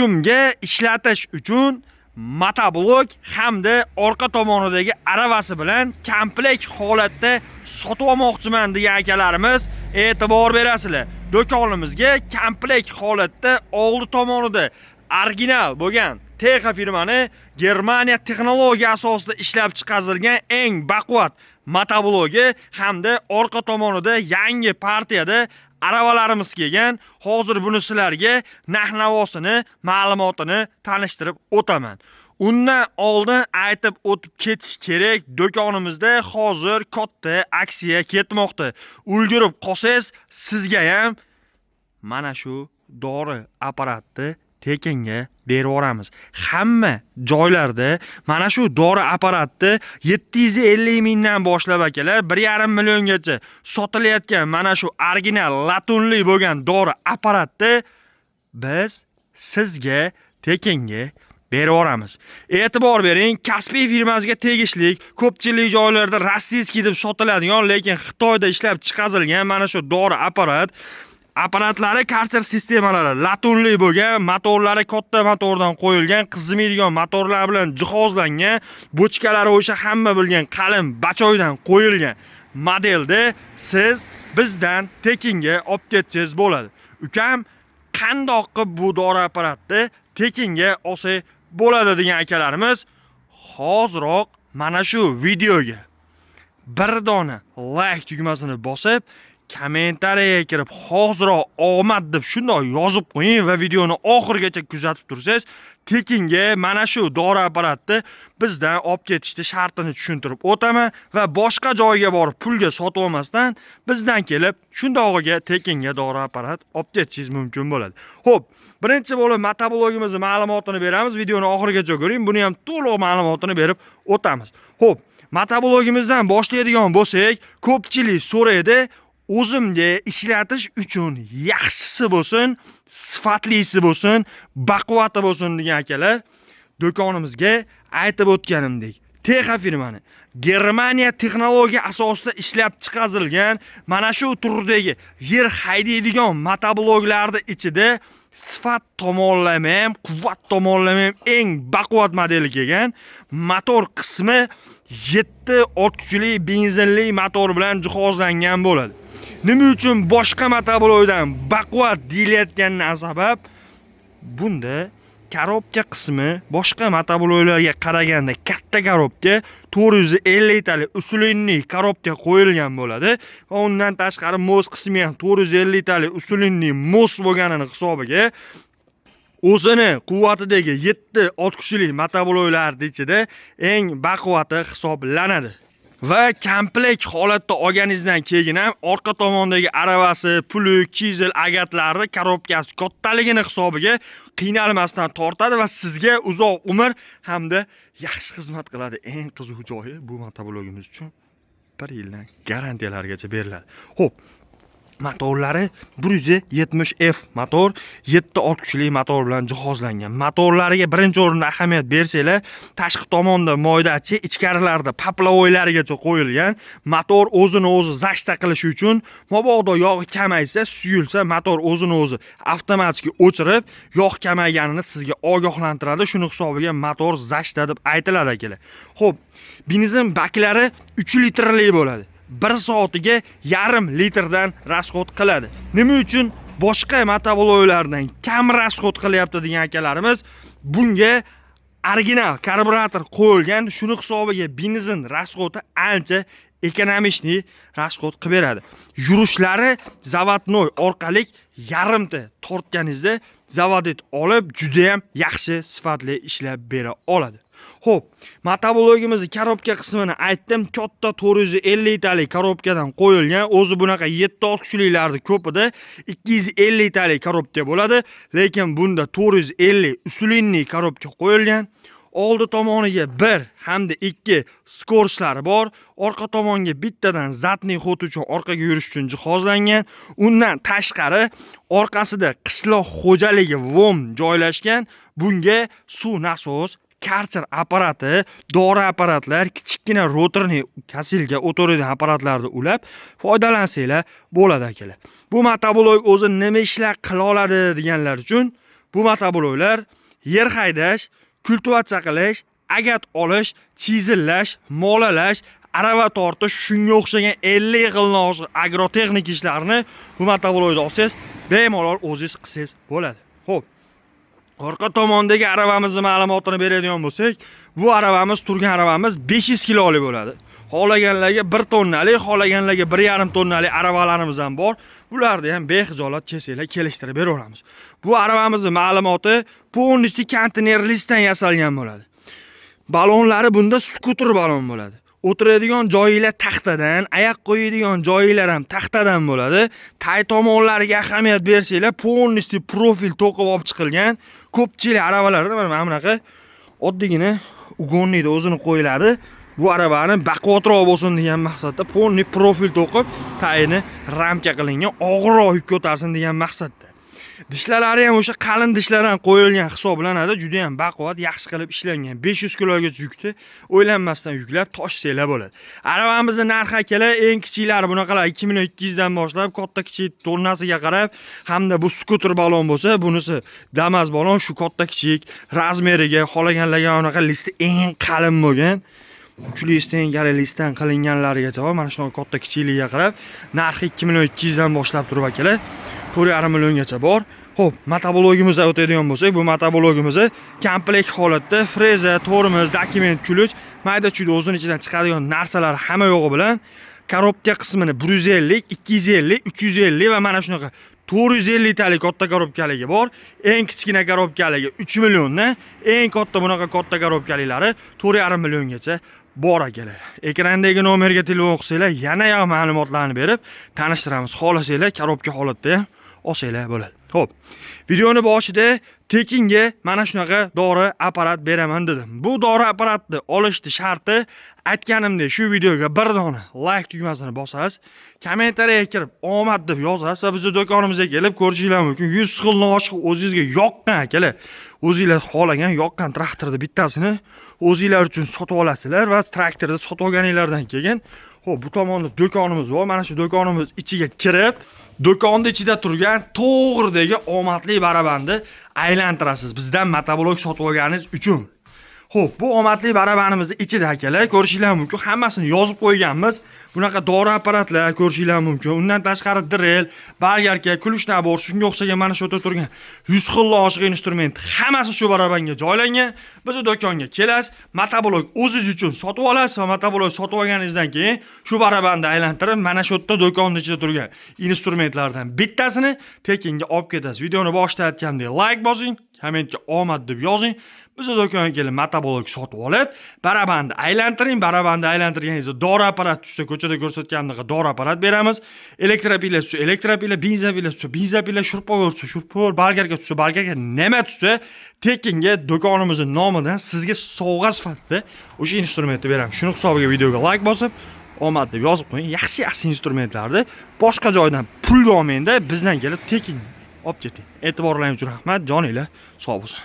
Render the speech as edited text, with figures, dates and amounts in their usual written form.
uyumga ishlatish uchun motoblok hamda orqa tomonidagi aravasi bilan komplekt holatda sotib olmoqchiman degan akalarimiz e'tibor berasizlar. Do'konimizga komplekt holatda oldi tomonida original bo'lgan Texa firmani Germaniya texnologiya asosida ishlab chiqarilgan eng baquvvat motoblogi hamda orqa tomonida yangi partiyada aravalarimiz kelgan. Hozir buni sizlarga narx-navosini, ma'lumotini tanishtirib o'taman. Undan oldin aytib o'tib ketish kerak, do'konimizda hozir katta aksiya ketmoqda. Ulgurib qolsangiz, sizga ham mana shu dori apparatni tekinga berib yuboramiz. Hamma joylarda mana shu dori apparatni 750 mingdan boshlab akalar 1,5 milliongacha sotilayotgan mana shu original latunli bo'lgan dori apparatni biz sizga tekinga berib yuboramiz. E'tibor bering, Kaspiy firmasiga tegishli ko'pchilik joylarda rossiyskiy deb sotiladigan, lekin Xitoyda ishlab chiqarilgan mana shu dori apparatlari karter sistemalari latunli bo'lgan, motorlari katta motordan qo'yilgan, qizimaydigan motorlar bilan jihozlangan, bochkalari o'sha hamma bilgan qalin bachoydan qo'yilgan modelda siz bizdan tekinga olib ketsangiz bo'ladi. Ukam, qandoq qilib bu dori apparatni tekinga olsa bo'ladi degan akalarimiz, hoziroq mana shu videoga bir dona like tugmasini bosib, kommentariyaga kirib hoziroq omad deb shunday yozib qo'ying va videoni oxirigacha kuzatib tursangiz, tekinga mana shu dori apparatni bizdan olib ketishni shartini tushuntirib o'taman va boshqa joyga borib pulga sotib olmasdan bizdan kelib shundog'iga tekinga dori apparat olib ketishingiz mumkin bo'ladi. Xo'p, birinchi bo'lib motoblogimizning ma'lumotini beramiz. Videoni oxirigacha ko'ring, buni ham to'liq ma'lumotini berib o'tamiz. Xo'p, motoblogimizdan boshlaydigan bo'lsak, ko'pchilik so'raydi, o'zimga ishlatish uchun yaxshisi bo'lsin, sifatlisi bo'lsin, baquvvati bo'lsin degan akalar, do'konimizga aytib o'tganimdek, Texa firmani Germaniya texnologiya asosida ishlab chiqarilgan mana shu turdagi yer haydaydigan motobloglarning ichida sifat tomonlama ham, quvvat tomonlama ham eng baquvvat modeli kelgan. Motor qismi 7 ot kuchli benzinli motor bilan jihozlangan bo'ladi. Nima uchun boshqa motoblogdan baquvvat deyilayotganidan sabab, bunda korobka qismi boshqa motobloglarga qaraganda katta korobka, 450 litali usulinniy korobka qo'yilgan bo'ladi va undan tashqari mos qismi ham 450 litali usulinniy mos bo'lganini hisobiga o'zini quvvatidagi 7 ot kuchli motobloglarning ichida eng baquvvati hisoblanadi. Va komplekt holatda olganingizdan keyin ham orqa tomondagi aravasi, puli, kizel agatlarni korobkasi kattaligini hisobiga qiynalmasdan tortadi va sizga uzoq umr hamda yaxshi xizmat qiladi. Eng qiziq joyi bu motoblogimiz uchun 1 yildan garantiyalargacha beriladi. Xo'p, motorlari 170F motor, 7 ot kuchli motor bilan jihozlangan. Motorlariga birinchi o'rinda ahamiyat bersanglar, tashqi tomonda moydachi, ichkarilarda paplavoylarigacha qo'yilgan. Motor o'zini o'zi zashta qilish uchun, mabodo yog'i kamaysa, suyulsa, motor o'zini o'zi avtomatik o'chirib, yog' kamayganini sizga ogohlantiradi. Shuni hisobiga motor zashta deb aytiladi akalar. Xo'p, benzin baklari 3 litrli bo'ladi. 1 soatiga 0,5 litrdan rasxod qiladi. Nima uchun boshqa motobloglardan kam rasxod qilyapti degan akalarimiz, bunga original karburator qo'yilgan. Shuni hisobiga benzin rasxodi ancha ekonomishni rasxod qilib beradi. Yurishlari zavodnoy orqali yarimta tortganingizda zavodet olib juda ham yaxshi sifatli ishlab bera oladi. Xo'p, motoblogimizning korobka qismini aytdim, katta 450 litali korobkadan qo'yilgan. O'zi bunaqa 7 ot kuchlilarning ko'pida 250 litali korobka bo'ladi, lekin bunda 450 usulinniy korobka qo'yilgan. Oldi tomoniga 1 hamda 2 skorslari bor. Orqa tomonga bittadan zatniy xot uchun orqaga yurish uchun jihozlangan. Undan tashqari orqasida qishloq xo'jaligi vom joylashgan. Bunga suv nasos, karter apparati, dori apparatlar, kichikgina rotorni kasilga o'tiradigan apparatlarni ulab foydalansanglar bo'ladi akalar. Bu motoblog o'zi nima ishlar qila oladi deganlar uchun Bu motobloklar yer haydash, kultivatsiya qilish, agat olish, chizillash, molalash, arava tortish, shunga o'xshagan 50 xilni agrotexnik ishlarni bu motoblokda olsangiz, bemalol o'zingiz qilsangiz bo'ladi. Xo'p. Orqa tomondagi aravamizning ma'lumotini beradigan bo'lsak, bu aravamiz turgan aravamiz 500 kilolik bo'ladi. Xohlaganlarga 1 tonnalik, xohlaganlarga 1,5 tonnalik aravalarimiz ham bor. Bularni ham bexijolat kelsanglar kelishtirib beraveramiz. Bu aravamizning ma'lumoti полностью konteynerlikdan yasalgan bo'ladi. Balonlari bunda skuter balon bo'ladi. O'tiradigan joyinglar taxtadan, oyoq qo'yadigan joyinglar ham taxtadan bo'ladi. Tay tomonlariga ahamiyat bersanglar, полностью profil to'qib olib chiqilgan ko'pchilik aravalarda mana bunaqa oddiygina ugonlikda o'zini qo'yiladi. Bu aravani baquvvatroq bo'lsin degan maqsadda полный profil to'qib, tayini ramka qilingan, og'irroq yuk ko'tarsin degan maqsadda. Dishlalari ham o'sha qalin dishlardan qo'yilgan hisoblanadi. Juda ham baquvvat, yaxshi qilib ishlangan. 500 kilogacha yukni o'ylanmasdan yuklab toshsanglar bo'ladi. Aravamizning narxi akalar eng kichiklari bunaqalar 2200 dan boshlab katta kichik tonnasiga qarab, hamda bu skuter balon bo'lsa, bunisi Damas balon shu katta kichik razmeriga xohlaganlarga unaqa listi eng qalin bo'lgan. 300 tengalik listdan qilinganlarigacha bor. Mana shunaqa katta kichikligiga qarab, narxi 2200 dan boshlab turib akalar. 4,5 milliongacha bor. Xo'p, motoblogimizga o'tadigan bo'lsak, bu motoblogimizni komplekt holatda freza, tormoz, dokument, kulich, mayda-chuyda o'zining ichidan chiqadigan narsalar hamma yo'g'i bilan korobka qismini 150, 250, 350 va mana shunaqa 450 talik katta korobkaligi bor. Eng kichkina korobkaligi 3 milliondan, eng katta bunaqa katta korobkaliklari 4,5 milliongacha bor akalar. Ekrandagi nomerga telefon qilsanglar, yana ham ma'lumotlarni berib tanishtiramiz. Xohlasanglar korobka holatda ham olsanglar bo'ladi. Xo'p. Videoni boshida tekinga mana shunaqa dori apparat beraman dedim. Bu dori apparatni olishni sharti aytganimdek, shu videoga bir dona like tugmasini bosasiz, kommentariyaga kirib omad deb yozasiz va bizning do'konimizga kelib ko'rishingiz mumkin. 100 xilni oshib o'zingizga yoqqan akalar. O'zingizlar xohlagan yoqqan traktorni bittasini o'zingizlar uchun sotib olasizlar va traktorni sotib olganinglardan keyin, xo'p, bu tomonda do'konimiz bor. Mana shu do'konimiz ichiga kirib, do'konda ichida turgan to'g'ridagi omadli barabanni aylantirasiz. Bizdan motoblok sotib olganingiz uchun. Xo'p, bu omadli barabanimizni ichida akalar ko'rishingiz mumkin. Hammasini yozib qo'yganmiz. Bunaqa dori apparatlar ko'rishingiz mumkin. Undan tashqari drill, bolgarka, kulush nabor, shunga o'xshagan mana shu yerda turgan 100 xil oshiq instrument hammasi shu barabanga joylangan. Biz do'konga kelasiz, motoblok o'zingiz uchun sotib olasiz va motoblok sotib olganingizdan keyin shu barabanda aylantirib, mana shu yerda do'konning ichida turgan instrumentlardan bittasini tekinga olib ketasiz. Videoni boshida aytgandek, like bosing, kommentga omad deb yozing. Biz do'konga kelib motoblok sotib olib, barabanda aylantiring. Barabanda aylantirganingizda dori apparat tushsa, ko'chada ko'rsatgandek dori apparat beramiz. Elektropila tushsa, elektropila, benzopila tushsa, benzopila, shurpovor tushsa, shurpovor, bolgarka tushsa, bolgarka, nima tushsa, tekinga do'konimizning nomidan sizga sovg'a sifatida o'sha instrumentni beramiz. Shuni hisobiga videoga like bosib, omad deb yozib qo'ying. Yaxshi instrumentlarni boshqa joydan pul olmayda bizdan kelib tekin olib keting. E'tiborlaringiz uchun rahmat. Joninglar sog' bo'lsin.